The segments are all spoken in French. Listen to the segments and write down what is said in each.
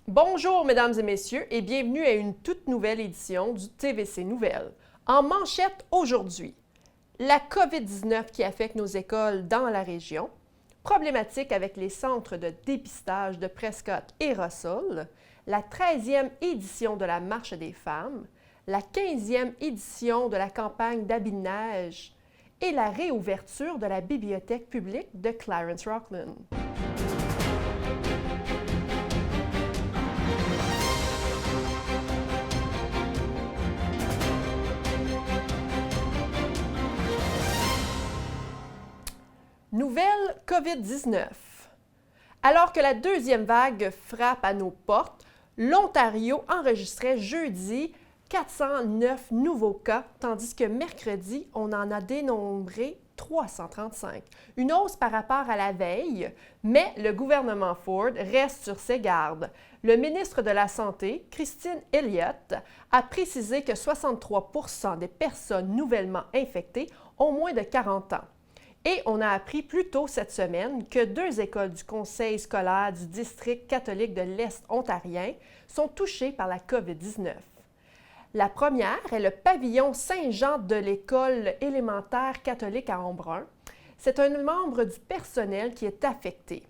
Bonjour, mesdames et messieurs, et bienvenue à une toute nouvelle édition du TVC Nouvelles. En manchette aujourd'hui, la COVID-19 qui affecte nos écoles dans la région, problématique avec les centres de dépistage de Prescott et Russell, la 13e édition de la Marche des femmes, la 15e édition de la campagne d'habits de neige et la réouverture de la bibliothèque publique de Clarence Rocklin. Nouvelle COVID-19. Alors que la deuxième vague frappe à nos portes, l'Ontario enregistrait jeudi 409 nouveaux cas, tandis que mercredi, on en a dénombré 335. Une hausse par rapport à la veille, mais le gouvernement Ford reste sur ses gardes. Le ministre de la Santé, Christine Elliott, a précisé que 63 % des personnes nouvellement infectées ont moins de 40 ans. Et on a appris plus tôt cette semaine que 2 écoles du conseil scolaire du district catholique de l'Est ontarien sont touchées par la COVID-19. La première est le pavillon Saint-Jean de l'école élémentaire catholique à Embrun. C'est un membre du personnel qui est affecté.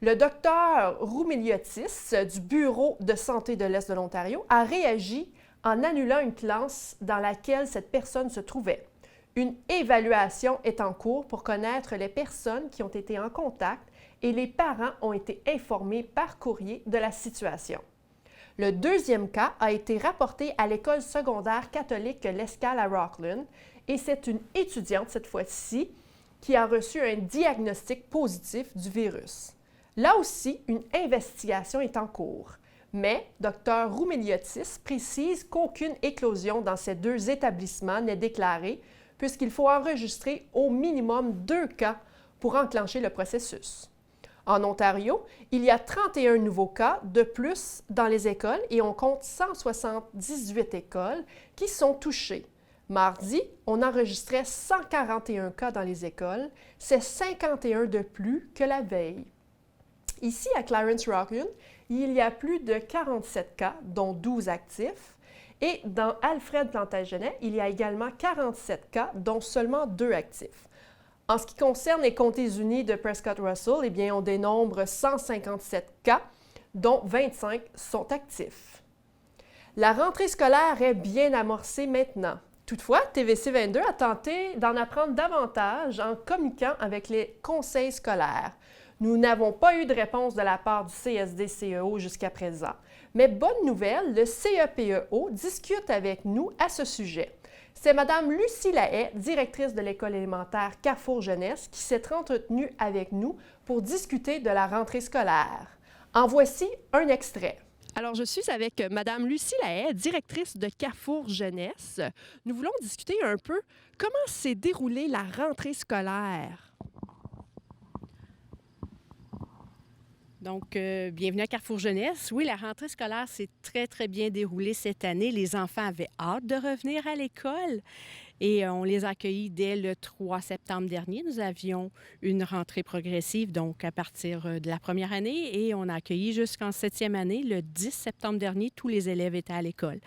Le docteur Roumeliotis du Bureau de santé de l'Est de l'Ontario a réagi en annulant une classe dans laquelle cette personne se trouvait. Une évaluation est en cours pour connaître les personnes qui ont été en contact et les parents ont été informés par courrier de la situation. Le deuxième cas a été rapporté à l'école secondaire catholique L'Escale à Rocklin et c'est une étudiante cette fois-ci qui a reçu un diagnostic positif du virus. Là aussi, une investigation est en cours. Mais Dr Roumeliotis précise qu'aucune éclosion dans ces 2 établissements n'est déclarée puisqu'il faut enregistrer au minimum 2 cas pour enclencher le processus. En Ontario, il y a 31 nouveaux cas de plus dans les écoles et on compte 178 écoles qui sont touchées. Mardi, on enregistrait 141 cas dans les écoles, c'est 51 de plus que la veille. Ici, à Clarence Rocklin, il y a plus de 47 cas, dont 12 actifs. Et dans Alfred Plantagenet, il y a également 47 cas, dont seulement 2 actifs. En ce qui concerne les comtés unis de Prescott-Russell, eh bien, on dénombre 157 cas, dont 25 sont actifs. La rentrée scolaire est bien amorcée maintenant. Toutefois, TVC 22 a tenté d'en apprendre davantage en communiquant avec les conseils scolaires. Nous n'avons pas eu de réponse de la part du CSD-CEO jusqu'à présent. Mais bonne nouvelle, le CEPEO discute avec nous à ce sujet. C'est Mme Lucie Lahaye, directrice de l'école élémentaire Carrefour Jeunesse, qui s'est entretenue avec nous pour discuter de la rentrée scolaire. En voici un extrait. Alors, je suis avec Mme Lucie Lahaye, directrice de Carrefour Jeunesse. Nous voulons discuter un peu comment s'est déroulée la rentrée scolaire. Donc, bienvenue à Carrefour Jeunesse. Oui, la rentrée scolaire s'est très, très bien déroulée cette année. Les enfants avaient hâte de revenir à l'école et on les a accueillis dès le 3 septembre dernier. Nous avions une rentrée progressive, donc à partir de la première année, et on a accueilli jusqu'en 7e année. Le 10 septembre dernier, tous les élèves étaient à l'école.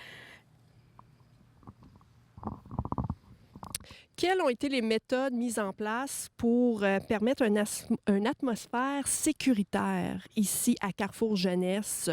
Quelles ont été les méthodes mises en place pour permettre une atmosphère sécuritaire ici à Carrefour Jeunesse?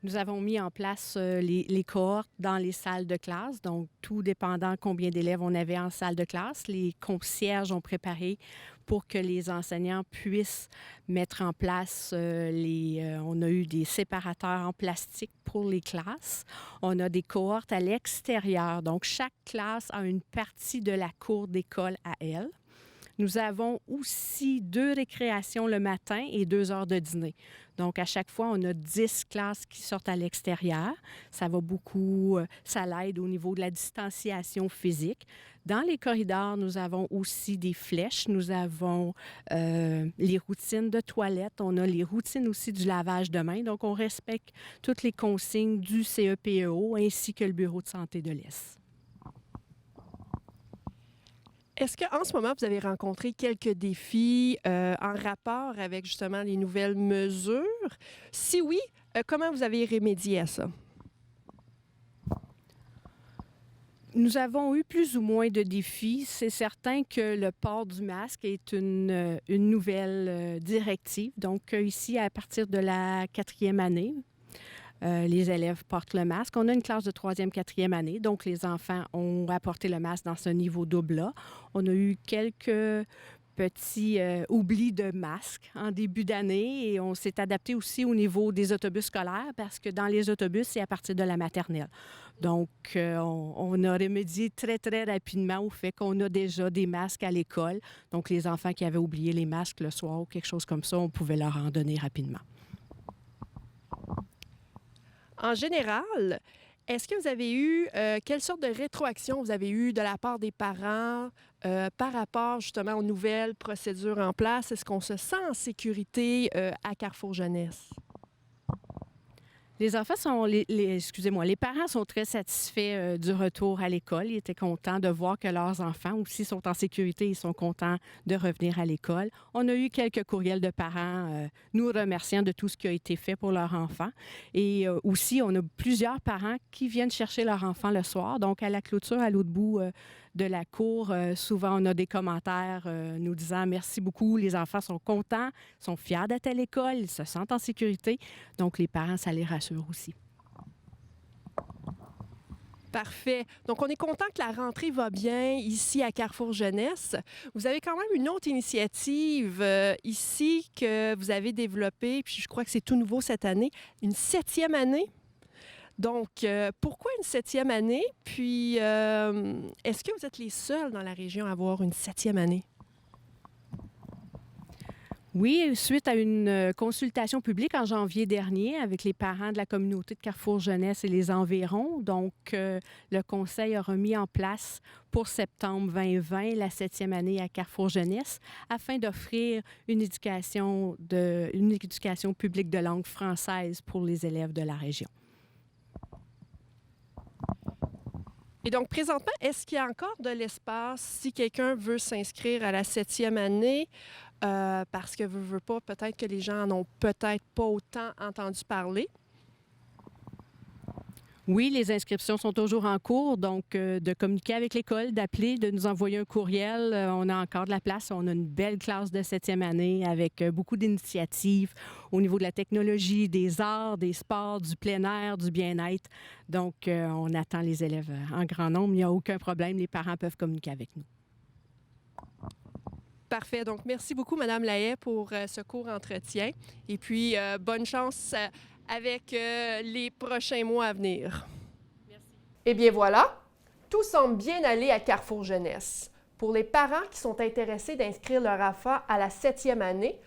Nous avons mis en place les cohortes dans les salles de classe, donc tout dépendant combien d'élèves on avait en salle de classe. Les concierges ont préparé pour que les enseignants puissent mettre en place on a eu des séparateurs en plastique pour les classes. On a des cohortes à l'extérieur, donc chaque classe a une partie de la cour d'école à elle. Nous avons aussi 2 récréations le matin et 2 heures de dîner. Donc, à chaque fois, on a 10 classes qui sortent à l'extérieur. Ça va beaucoup, ça l'aide au niveau de la distanciation physique. Dans les corridors, nous avons aussi des flèches. Nous avons les routines de toilette. On a les routines aussi du lavage de mains. Donc, on respecte toutes les consignes du CEPEO ainsi que le Bureau de santé de l'Est. Est-ce qu'en ce moment, vous avez rencontré quelques défis en rapport avec justement les nouvelles mesures? Si oui, comment vous avez remédié à ça? Nous avons eu plus ou moins de défis. C'est certain que le port du masque est une nouvelle directive. Donc, ici, à partir de la 4e année, les élèves portent le masque. On a une classe de 3e, 4e année, donc les enfants ont apporté le masque dans ce niveau double-là. On a eu quelques petits oublis de masque en début d'année et on s'est adapté aussi au niveau des autobus scolaires parce que dans les autobus, c'est à partir de la maternelle. Donc, on a remédié très, très rapidement au fait qu'on a déjà des masques à l'école. Donc, les enfants qui avaient oublié les masques le soir ou quelque chose comme ça, on pouvait leur en donner rapidement. En général, est-ce que vous avez eu, quelle sorte de rétroaction vous avez eu de la part des parents par rapport justement aux nouvelles procédures en place? Est-ce qu'on se sent en sécurité à Carrefour Jeunesse? Les enfants sont, excusez-moi, les parents sont très satisfaits du retour à l'école. Ils étaient contents de voir que leurs enfants aussi sont en sécurité. Ils sont contents de revenir à l'école. On a eu quelques courriels de parents nous remerciant de tout ce qui a été fait pour leurs enfants. Et aussi, on a plusieurs parents qui viennent chercher leur enfant le soir. Donc, à la clôture, à l'autre bout de la cour, souvent, on a des commentaires nous disant « Merci beaucoup, les enfants sont contents, sont fiers d'être à l'école, ils se sentent en sécurité. » Donc, les parents, ça les rassure aussi. Parfait. Donc, on est content que la rentrée va bien ici à Carrefour Jeunesse. Vous avez quand même une autre initiative ici que vous avez développée, puis je crois que c'est tout nouveau cette année, une 7e année. Donc, pourquoi une 7e année? Puis, est-ce que vous êtes les seuls dans la région à avoir une 7e année? Oui, suite à une consultation publique en janvier dernier avec les parents de la communauté de Carrefour Jeunesse et les environs. Donc, le Conseil a remis en place pour septembre 2020 la 7e année à Carrefour Jeunesse afin d'offrir une éducation publique de langue française pour les élèves de la région. Et donc, présentement, est-ce qu'il y a encore de l'espace si quelqu'un veut s'inscrire à la 7e année? Parce que veut pas, peut-être que les gens n'en ont peut-être pas autant entendu parler. Oui, les inscriptions sont toujours en cours, donc de communiquer avec l'école, d'appeler, de nous envoyer un courriel. On a encore de la place. On a une belle classe de 7e année avec beaucoup d'initiatives au niveau de la technologie, des arts, des sports, du plein air, du bien-être. Donc, on attend les élèves en grand nombre. Il n'y a aucun problème. Les parents peuvent communiquer avec nous. Parfait. Donc, merci beaucoup, Mme Lahaye, pour ce court entretien. Et puis, bonne chance avec les prochains mois à venir. Merci. Eh bien voilà, tout semble bien aller à Carrefour Jeunesse. Pour les parents qui sont intéressés d'inscrire leur enfant à la 7e année,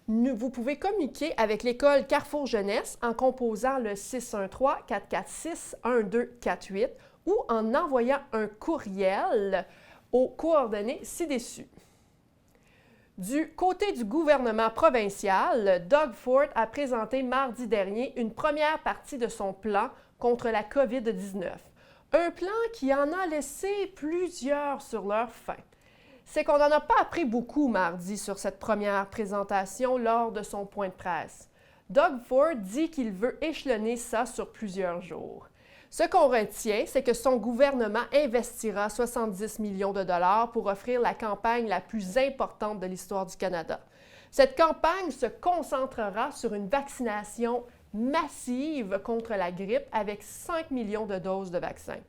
vous pouvez communiquer avec l'école Carrefour Jeunesse en composant le 613-446-1248 ou en envoyant un courriel aux coordonnées ci-dessus. Du côté du gouvernement provincial, Doug Ford a présenté mardi dernier une première partie de son plan contre la COVID-19. Un plan qui en a laissé plusieurs sur leur faim. C'est qu'on n'en a pas appris beaucoup mardi sur cette première présentation lors de son point de presse. Doug Ford dit qu'il veut échelonner ça sur plusieurs jours. Ce qu'on retient, c'est que son gouvernement investira 70 millions de dollars pour offrir la campagne la plus importante de l'histoire du Canada. Cette campagne se concentrera sur une vaccination massive contre la grippe avec 5 millions de doses de vaccins.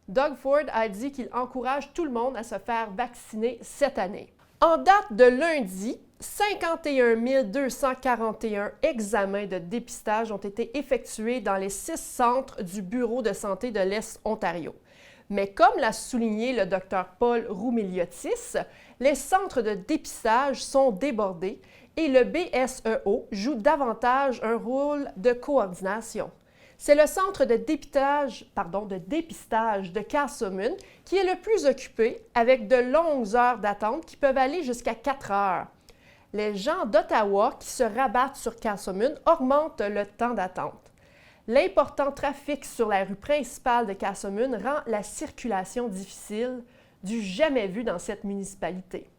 Doug Ford a dit qu'il encourage tout le monde à se faire vacciner cette année. En date de lundi, 51 241 examens de dépistage ont été effectués dans les 6 centres du Bureau de santé de l'Est Ontario. Mais comme l'a souligné le Dr Paul Roumeliotis, les centres de dépistage sont débordés et le BSEO joue davantage un rôle de coordination. C'est le centre de dépistage de Castlemaine qui est le plus occupé avec de longues heures d'attente qui peuvent aller jusqu'à 4 heures. Les gens d'Ottawa qui se rabattent sur Castlemaine augmentent le temps d'attente. L'important trafic sur la rue principale de Castlemaine rend la circulation difficile. du jamais vu dans cette municipalité.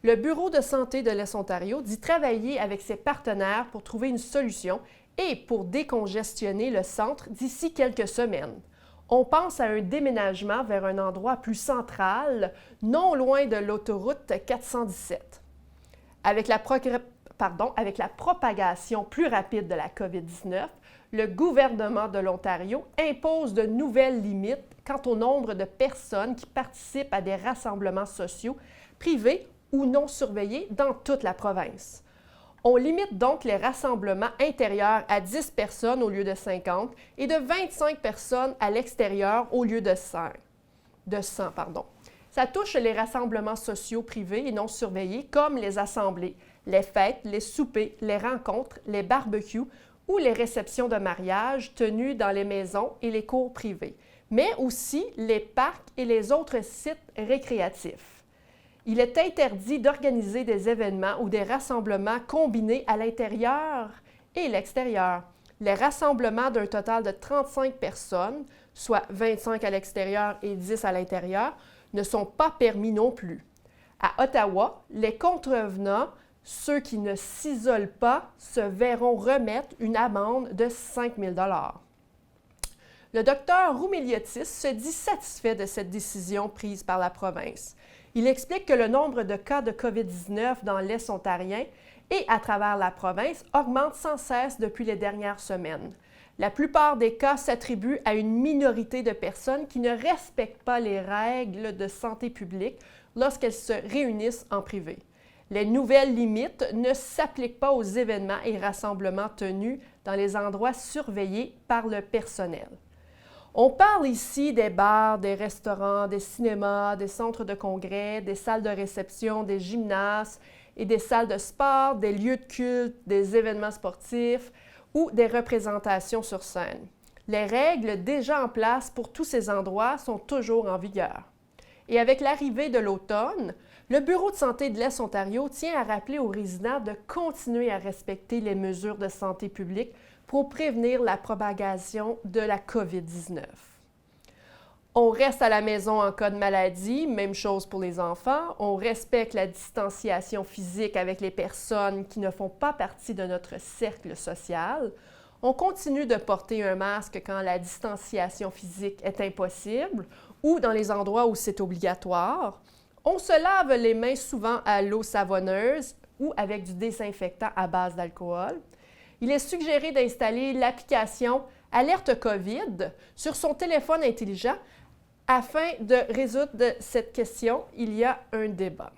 Le Bureau de santé de l'Est Ontario dit travailler avec ses partenaires pour trouver une solution et pour décongestionner le centre d'ici quelques semaines. On pense à un déménagement vers un endroit plus central, non loin de l'autoroute 417. Avec la propagation plus rapide de la COVID-19, le gouvernement de l'Ontario impose de nouvelles limites quant au nombre de personnes qui participent à des rassemblements sociaux, privés ou non surveillés dans toute la province. On limite donc les rassemblements intérieurs à 10 personnes au lieu de 50 et de 25 personnes à l'extérieur au lieu de 100. Ça touche les rassemblements sociaux privés et non surveillés comme les assemblées, les fêtes, les soupers, les rencontres, les barbecues ou les réceptions de mariage tenues dans les maisons et les cours privés, mais aussi les parcs et les autres sites récréatifs. Il est interdit d'organiser des événements ou des rassemblements combinés à l'intérieur et l'extérieur. Les rassemblements d'un total de 35 personnes, soit 25 à l'extérieur et 10 à l'intérieur, ne sont pas permis non plus. À Ottawa, les contrevenants, ceux qui ne s'isolent pas, se verront remettre une amende de 5 000 $. Le docteur Roumeliotis se dit satisfait de cette décision prise par la province. Il explique que le nombre de cas de COVID-19 dans l'Est ontarien et à travers la province augmente sans cesse depuis les dernières semaines. La plupart des cas s'attribuent à une minorité de personnes qui ne respectent pas les règles de santé publique lorsqu'elles se réunissent en privé. Les nouvelles limites ne s'appliquent pas aux événements et rassemblements tenus dans les endroits surveillés par le personnel. On parle ici des bars, des restaurants, des cinémas, des centres de congrès, des salles de réception, des gymnases et des salles de sport, des lieux de culte, des événements sportifs ou des représentations sur scène. Les règles déjà en place pour tous ces endroits sont toujours en vigueur. Et avec l'arrivée de l'automne, le Bureau de santé de l'Est Ontario tient à rappeler aux résidents de continuer à respecter les mesures de santé publique pour prévenir la propagation de la COVID-19. On reste à la maison en cas de maladie, même chose pour les enfants. On respecte la distanciation physique avec les personnes qui ne font pas partie de notre cercle social. On continue de porter un masque quand la distanciation physique est impossible ou dans les endroits où c'est obligatoire. On se lave les mains souvent à l'eau savonneuse ou avec du désinfectant à base d'alcool. Il est suggéré d'installer l'application Alerte COVID sur son téléphone intelligent. Afin de résoudre cette question, il y a un débat.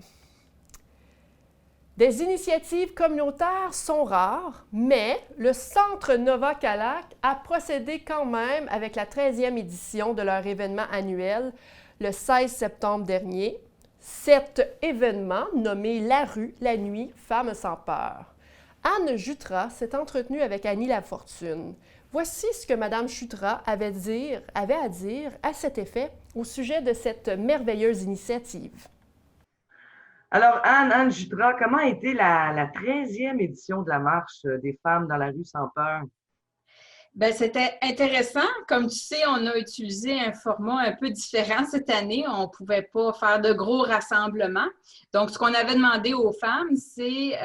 Des initiatives communautaires sont rares, mais le Centre Nova-Calac a procédé quand même avec la 13e édition de leur événement annuel le 16 septembre dernier. Cet événement, nommé La rue, la nuit, Femmes sans peur. Anne Jutras s'est entretenue avec Annie Lafortune. Voici ce que Mme Jutras avait à dire à cet effet au sujet de cette merveilleuse initiative. Alors, Anne Jutras, comment a été la 13e édition de la Marche des femmes dans la rue sans peur? Bien, c'était intéressant. Comme tu sais, on a utilisé un format un peu différent cette année. On ne pouvait pas faire de gros rassemblements. Donc, ce qu'on avait demandé aux femmes, c'est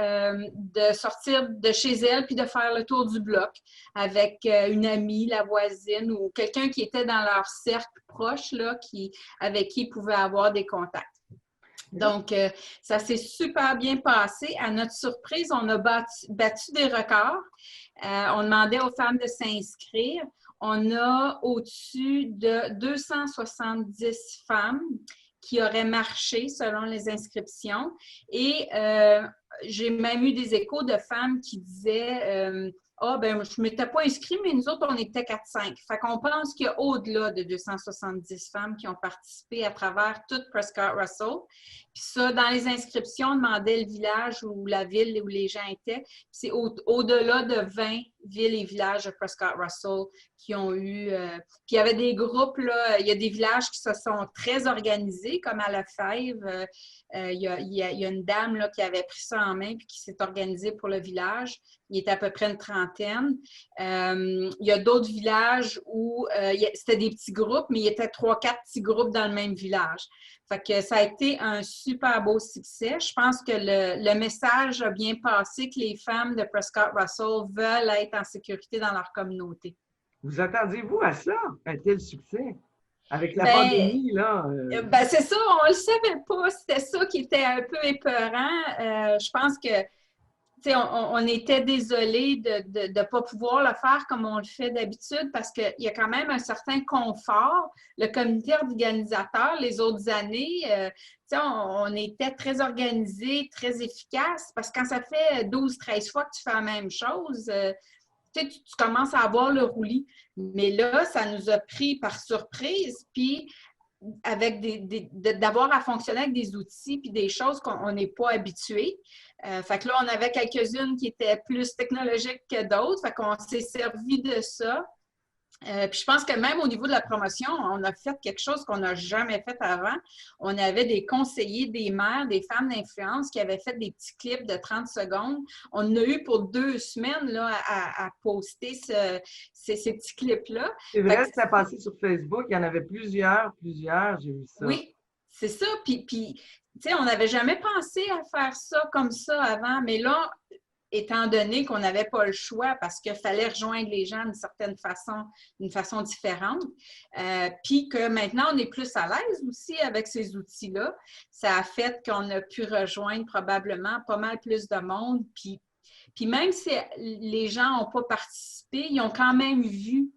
de sortir de chez elles puis de faire le tour du bloc avec une amie, la voisine ou quelqu'un qui était dans leur cercle proche, là, avec qui ils pouvaient avoir des contacts. Donc, ça s'est super bien passé. À notre surprise, on a battu des records. On demandait aux femmes de s'inscrire. On a au-dessus de 270 femmes qui auraient marché selon les inscriptions. Et j'ai même eu des échos de femmes qui disaient ah, ben je ne m'étais pas inscrite, mais nous autres, on était 4-5. Fait qu'on pense qu'il y a au-delà de 270 femmes qui ont participé à travers toute Prescott-Russell. Puis ça, dans les inscriptions, on demandait le village ou la ville où les gens étaient. Puis c'est au-delà de 20 villes et villages de Prescott-Russell qui ont eu... puis il y avait des groupes, là, il y a des villages qui se sont très organisés, comme à Lefebvre. Il y a une dame là, qui avait pris ça en main puis qui s'est organisée pour le village. Il était à peu près une trentaine. Il y a d'autres villages où c'était des petits groupes, mais il y était 3-4 petits groupes dans le même village. Fait que ça a été un super beau succès. Je pense que le message a bien passé, que les femmes de Prescott Russell veulent être en sécurité dans leur communauté. Vous attendiez-vous à ça, un tel succès? Avec la pandémie, là. C'est ça, on le savait pas. C'était ça qui était un peu épeurant. Je pense que, tu sais, on était désolés de ne pas pouvoir le faire comme on le fait d'habitude parce qu'il y a quand même un certain confort. Le comité organisateur, les autres années, tu sais, on était très organisés, très efficaces parce que quand ça fait 12-13 fois que tu fais la même chose, tu commences à avoir le roulis. Mais là, ça nous a pris par surprise, puis avec d'avoir à fonctionner avec des outils puis des choses qu'on n'est pas habitué. Fait que là, on avait quelques-unes qui étaient plus technologiques que d'autres. Fait qu'on s'est servi de ça. Puis je pense que même au niveau de la promotion, on a fait quelque chose qu'on n'a jamais fait avant. On avait des conseillers, des maires, des femmes d'influence qui avaient fait des petits clips de 30 secondes. On en a eu pour 2 semaines là, à poster ces petits clips-là. C'est vrai que ça passé sur Facebook. Il y en avait plusieurs, j'ai vu ça. Oui, c'est ça. Puis tu sais, on n'avait jamais pensé à faire ça comme ça avant. Mais là, étant donné qu'on n'avait pas le choix parce qu'il fallait rejoindre les gens d'une façon différente, puis que maintenant, on est plus à l'aise aussi avec ces outils-là, ça a fait qu'on a pu rejoindre probablement pas mal plus de monde. Puis même si les gens n'ont pas participé, ils ont quand même vu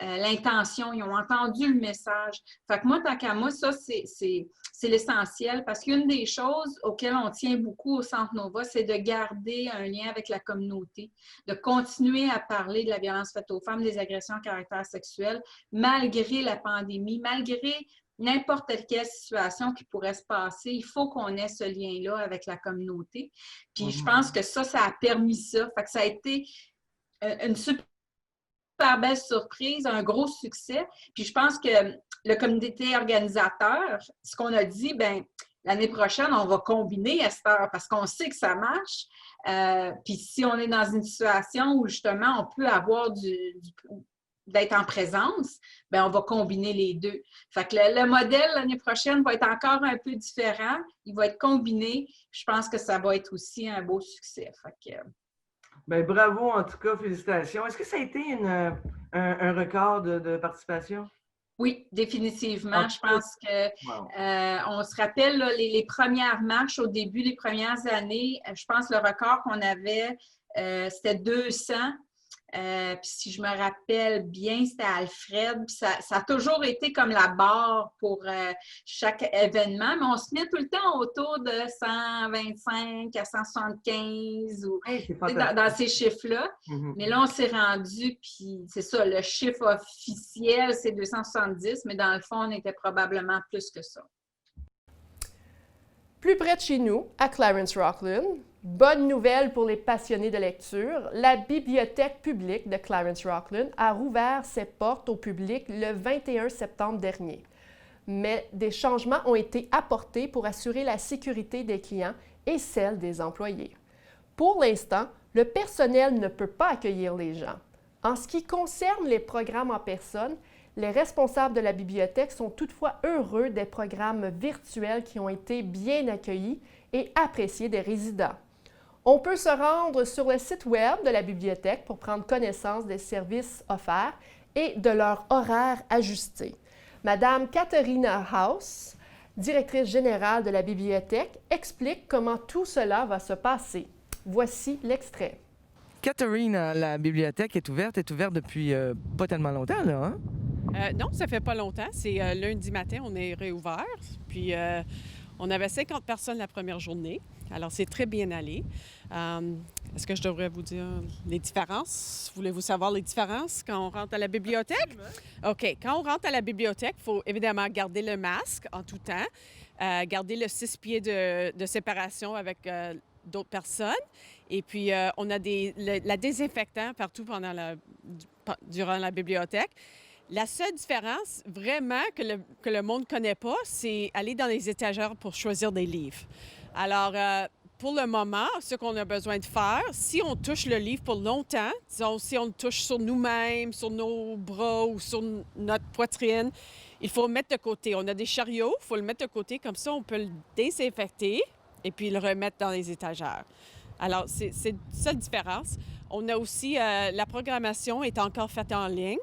l'intention, ils ont entendu le message. Fait que moi, tant qu'à moi, ça, c'est l'essentiel parce qu'une des choses auxquelles on tient beaucoup au Centre Nova, c'est de garder un lien avec la communauté, de continuer à parler de la violence faite aux femmes, des agressions à caractère sexuel, malgré la pandémie, malgré n'importe quelle situation qui pourrait se passer. Il faut qu'on ait ce lien-là avec la communauté. Puis je pense que ça a permis ça. Fait que ça a été une super belle surprise, un gros succès. Puis je pense que le comité organisateur, ce qu'on a dit, bien, l'année prochaine, on va combiner Esther parce qu'on sait que ça marche. Puis si on est dans une situation où justement on peut avoir d'être en présence, bien, on va combiner les deux. Fait que le modèle l'année prochaine va être encore un peu différent. Il va être combiné. Je pense que ça va être aussi un beau succès. Fait que, bien, bravo, en tout cas, félicitations. Est-ce que ça a été un record de participation? Oui, définitivement. Je pense que on se rappelle là, les premières marches au début, les premières années, je pense que le record qu'on avait, c'était 200. Puis si je me rappelle bien, c'était Alfred. Puis ça a toujours été comme la barre pour chaque événement, mais on se met tout le temps autour de 125 à 175 ou dans ces chiffres-là. Mm-hmm. Mais là, on s'est rendu, puis c'est ça, le chiffre officiel, c'est 270, mais dans le fond, on était probablement plus que ça. Plus près de chez nous, à Clarence-Rocklin, bonne nouvelle pour les passionnés de lecture, la bibliothèque publique de Clarence-Rocklin a rouvert ses portes au public le 21 septembre dernier. Mais des changements ont été apportés pour assurer la sécurité des clients et celle des employés. Pour l'instant, le personnel ne peut pas accueillir les gens. En ce qui concerne les programmes en personne, les responsables de la bibliothèque sont toutefois heureux des programmes virtuels qui ont été bien accueillis et appréciés des résidents. On peut se rendre sur le site web de la bibliothèque pour prendre connaissance des services offerts et de leur horaire ajusté. Madame Katharina House, directrice générale de la bibliothèque, explique comment tout cela va se passer. Voici l'extrait. Katharina, la bibliothèque est ouverte depuis pas tellement longtemps, là, hein? Non, ça fait pas longtemps. C'est lundi matin, on est réouvert. Puis on avait 50 personnes la première journée. Alors, c'est très bien allé. Est-ce que je devrais vous dire les différences? Voulez-vous savoir les différences quand on rentre à la bibliothèque? OK. Quand on rentre à la bibliothèque, il faut évidemment garder le masque en tout temps, garder le 6 pieds de séparation avec d'autres personnes. Et puis, on a la désinfectant partout durant la bibliothèque. La seule différence, vraiment, que le monde ne connaît pas, c'est aller dans les étagères pour choisir des livres. Alors, pour le moment, ce qu'on a besoin de faire, si on touche le livre pour longtemps, disons, si on le touche sur nous-mêmes, sur nos bras ou sur notre poitrine, il faut le mettre de côté. On a des chariots, il faut le mettre de côté, comme ça on peut le désinfecter et puis le remettre dans les étagères. Alors, c'est ça la différence. On a aussi, la programmation est encore faite en ligne.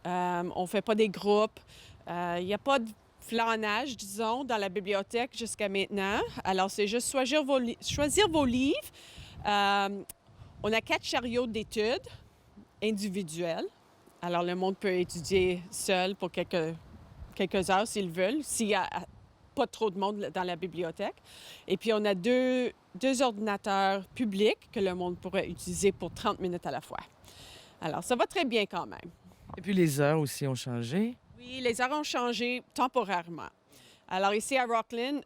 On ne fait pas des groupes. Il n'y a pas de flânage, disons, dans la bibliothèque jusqu'à maintenant. Alors, c'est juste choisir vos livres. On a 4 chariots d'études individuels. Alors, le monde peut étudier seul pour quelques heures s'ils veulent, s'il n'y a pas trop de monde dans la bibliothèque. Et puis, on a deux ordinateurs publics que le monde pourrait utiliser pour 30 minutes à la fois. Alors, ça va très bien quand même. Et puis les heures aussi ont changé. Oui, les heures ont changé temporairement. Alors, ici à Rockland,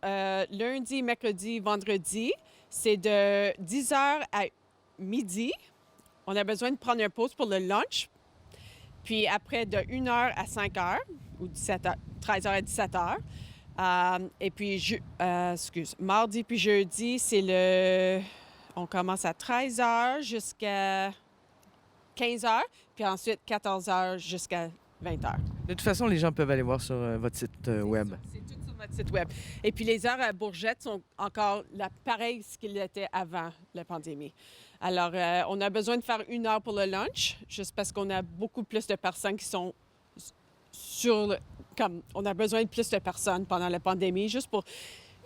lundi, mercredi, vendredi, c'est de 10h à midi. On a besoin de prendre une pause pour le lunch. Puis après, de 1h à 5h, ou 13h à 17h. Et puis, mardi puis jeudi, on commence à 13h jusqu'à 15h, puis ensuite 14h jusqu'à 20h. De toute façon, les gens peuvent aller voir sur votre site web. C'est tout sur notre site web. Et puis les heures à Bourgette sont encore pareil ce qu'il était avant la pandémie. Alors, on a besoin de faire 1 heure pour le lunch, juste parce qu'on a beaucoup plus de personnes qui sont on a besoin de plus de personnes pendant la pandémie, juste pour...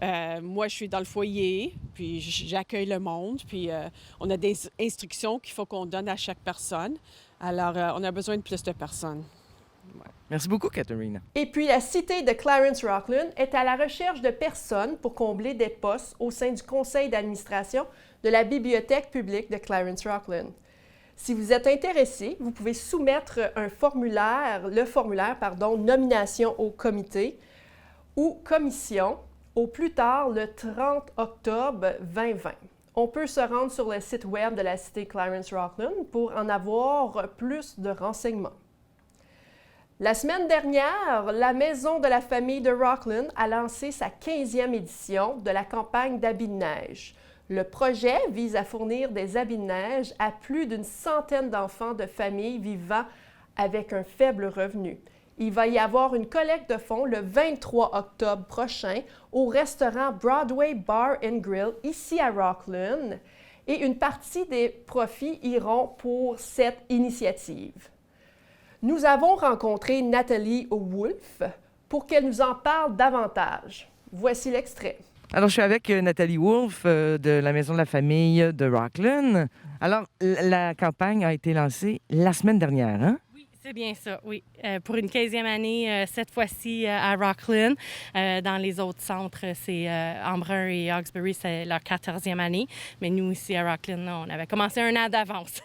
moi, je suis dans le foyer, puis j'accueille le monde, puis on a des instructions qu'il faut qu'on donne à chaque personne. Alors, on a besoin de plus de personnes. Merci beaucoup, Katharina. Et puis, la Cité de Clarence Rockland est à la recherche de personnes pour combler des postes au sein du conseil d'administration de la Bibliothèque publique de Clarence Rockland. Si vous êtes intéressé, vous pouvez soumettre le formulaire, nomination au comité ou commission au plus tard le 30 octobre 2020. On peut se rendre sur le site web de la Cité Clarence Rockland pour en avoir plus de renseignements. La semaine dernière, la Maison de la famille de Rockland a lancé sa 15e édition de la campagne d'habits de neige. Le projet vise à fournir des habits de neige à plus d'une centaine d'enfants de familles vivant avec un faible revenu. Il va y avoir une collecte de fonds le 23 octobre prochain au restaurant Broadway Bar and Grill ici à Rockland et une partie des profits iront pour cette initiative. Nous avons rencontré Nathalie Wolfe pour qu'elle nous en parle davantage. Voici l'extrait. Alors, je suis avec Nathalie Wolfe de la Maison de la famille de Rockland. Alors, la campagne a été lancée la semaine dernière, hein? Oui, c'est bien ça, oui. Pour une 15e année, cette fois-ci à Rockland. Dans les autres centres, c'est Embrun et Hawkesbury, c'est leur 14e année. Mais nous, ici à Rockland, on avait commencé 1 an d'avance.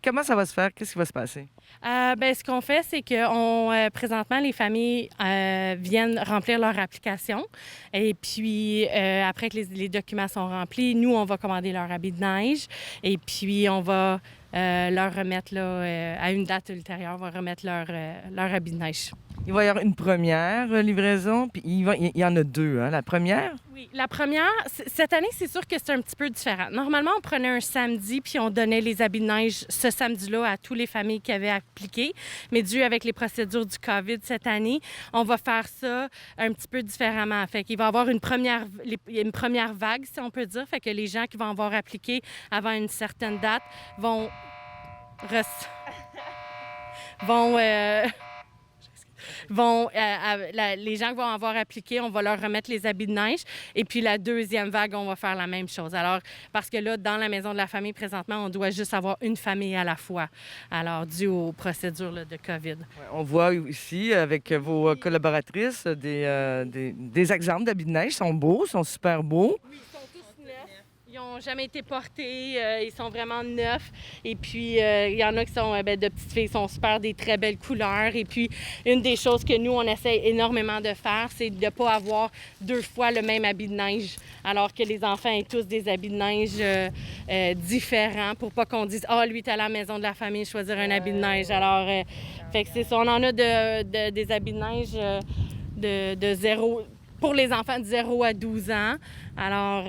Comment ça va se faire? Qu'est-ce qui va se passer? Ce qu'on fait, c'est que présentement, les familles viennent remplir leur application. Et puis, après que les documents sont remplis, nous, on va commander leur habit de neige. Et puis, on va leur remettre, à une date ultérieure, on va remettre leur habit de neige. Il va y avoir une première livraison, puis il y en a 2, hein? La première? Oui, la première, cette année, c'est sûr que c'est un petit peu différent. Normalement, on prenait un samedi, puis on donnait les habits de neige ce samedi-là à toutes les familles qui avaient appliqué. Mais dû avec les procédures du COVID cette année, on va faire ça un petit peu différemment. Fait qu'il va y avoir une première vague, si on peut dire. Fait que les gens qui vont avoir appliqué avant une certaine date les gens qui vont avoir appliqué, on va leur remettre les habits de neige. Et puis la deuxième vague, on va faire la même chose. Alors, parce que là, dans la Maison de la famille, présentement, on doit juste avoir une famille à la fois. Alors, dû aux procédures de COVID. Ouais, on voit ici, avec vos collaboratrices, des exemples d'habits de neige. Ils sont beaux, sont super beaux. Oui, ils sont tous neufs. Ils n'ont jamais été portés. Ils sont vraiment neufs. Et puis, il y en a qui sont de petites filles, sont super des très belles couleurs. Et puis, une des choses que nous, on essaie énormément de faire, c'est de ne pas avoir 2 fois le même habit de neige. Alors que les enfants aient tous des habits de neige différents pour pas qu'on dise « Ah, lui, t'es à la Maison de la famille, choisir un habit de neige. » Alors, fait que c'est ça. On en a des habits de neige de 0 pour les enfants de 0 à 12 ans. Alors,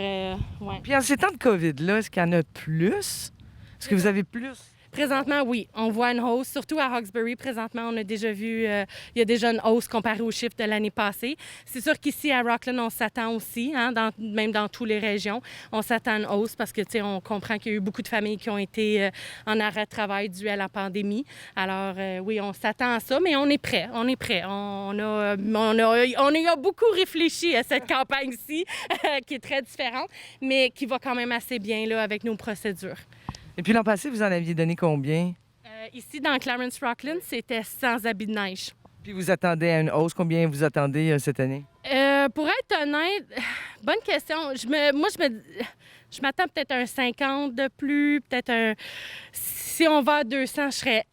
ouais. Puis en ces temps de COVID-là, est-ce qu'il y en a plus? Est-ce que vous avez plus? Présentement, oui, on voit une hausse, surtout à Hawkesbury. Présentement, on a déjà vu, il y a déjà une hausse comparée aux chiffres de l'année passée. C'est sûr qu'ici, à Rockland, on s'attend aussi, hein, même dans toutes les régions, on s'attend à une hausse parce que, tu sais, on comprend qu'il y a eu beaucoup de familles qui ont été en arrêt de travail dû à la pandémie. Alors, oui, on s'attend à ça, mais on est prêt, on est prêt. On a beaucoup réfléchi à cette campagne-ci, qui est très différente, mais qui va quand même assez bien, là, avec nos procédures. Et puis l'an passé, vous en aviez donné combien? Ici, dans Clarence Rockland, c'était sans habits de neige. Puis vous attendez à une hausse. Combien vous attendez cette année? Pour être honnête, bonne question. Je m'attends peut-être à un 50 de plus, peut-être un... Si on va à 200, je serais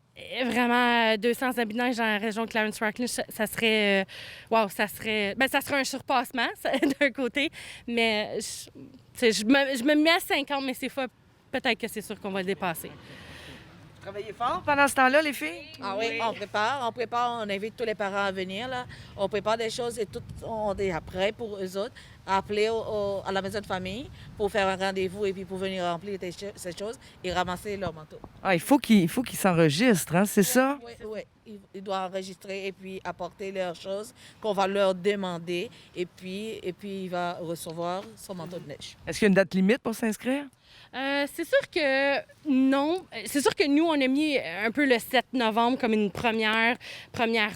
vraiment à 200 habits de neige dans la région de Clarence Rockland, ça serait... ça serait un surpassement, d'un côté, mais je me mets à 50, mais c'est fois... Peut-être que c'est sûr qu'on va le dépasser. Vous travaillez fort pendant ce temps-là, les filles? Ah oui, on prépare, on invite tous les parents à venir. Là. On prépare des choses et tout, on est prêt pour eux autres, à appeler à la maison de famille pour faire un rendez-vous et puis pour venir remplir ces choses et ramasser leurs manteaux. Ah, il faut qu'ils s'enregistrent, hein, c'est ça? Oui. Ils doivent enregistrer et puis apporter leurs choses qu'on va leur demander et puis il va recevoir son manteau de neige. Est-ce qu'il y a une date limite pour s'inscrire? C'est sûr que non. C'est sûr que nous, on a mis un peu le 7 novembre comme une première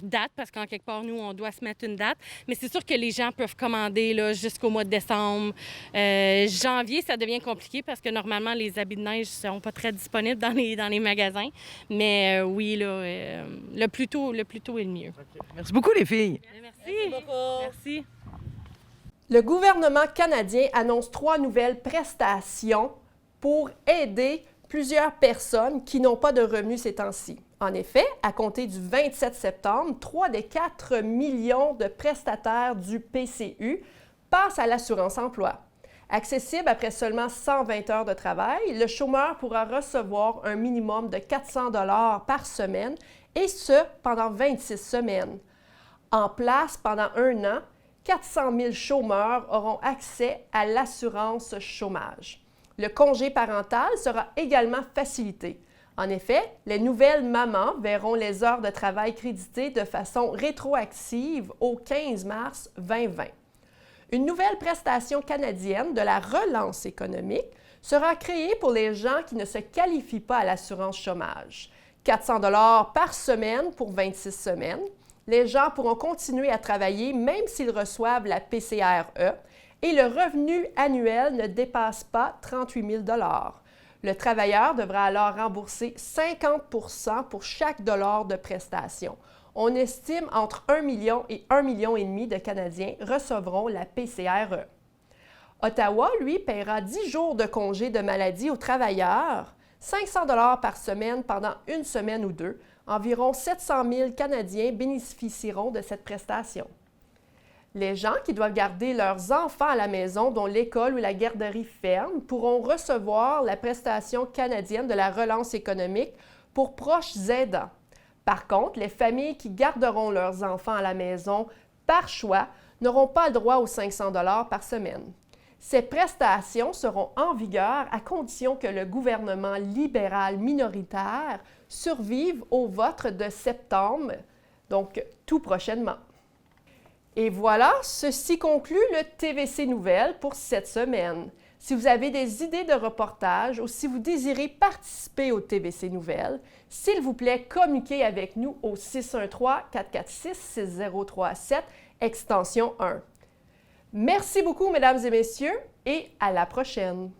date, parce qu'en quelque part, nous, on doit se mettre une date. Mais c'est sûr que les gens peuvent commander là, jusqu'au mois de décembre. Janvier, ça devient compliqué parce que normalement, les habits de neige ne sont pas très disponibles dans les magasins. Mais oui, là, le plus tôt est le mieux. Okay. Merci beaucoup, les filles. Merci beaucoup. Merci. Le gouvernement canadien annonce 3 nouvelles prestations pour aider plusieurs personnes qui n'ont pas de revenus ces temps-ci. En effet, à compter du 27 septembre, 3 des 4 millions de prestataires du PCU passent à l'assurance-emploi. Accessible après seulement 120 heures de travail, le chômeur pourra recevoir un minimum de 400 $ par semaine, et ce, pendant 26 semaines. En place pendant 1 an, 400 000 chômeurs auront accès à l'assurance chômage. Le congé parental sera également facilité. En effet, les nouvelles mamans verront les heures de travail créditées de façon rétroactive au 15 mars 2020. Une nouvelle prestation canadienne de la relance économique sera créée pour les gens qui ne se qualifient pas à l'assurance chômage. 400 $ par semaine pour 26 semaines. Les gens pourront continuer à travailler même s'ils reçoivent la PCRE et le revenu annuel ne dépasse pas 38 000 $. Le travailleur devra alors rembourser 50 % pour chaque dollar de prestation. On estime entre 1 million et 1,5 million de Canadiens recevront la PCRE. Ottawa, lui, paiera 10 jours de congé de maladie aux travailleurs, 500 $ par semaine pendant 1 semaine ou 2. Environ 700 000 Canadiens bénéficieront de cette prestation. Les gens qui doivent garder leurs enfants à la maison, dont l'école ou la garderie ferme, pourront recevoir la prestation canadienne de la relance économique pour proches aidants. Par contre, les familles qui garderont leurs enfants à la maison par choix n'auront pas le droit aux 500 $ par semaine. Ces prestations seront en vigueur à condition que le gouvernement libéral minoritaire survive au vote de septembre, donc tout prochainement. Et voilà, ceci conclut le TVC Nouvelles pour cette semaine. Si vous avez des idées de reportages ou si vous désirez participer au TVC Nouvelles, s'il vous plaît, communiquez avec nous au 613-446-6037, extension 1. Merci beaucoup, mesdames et messieurs, et à la prochaine!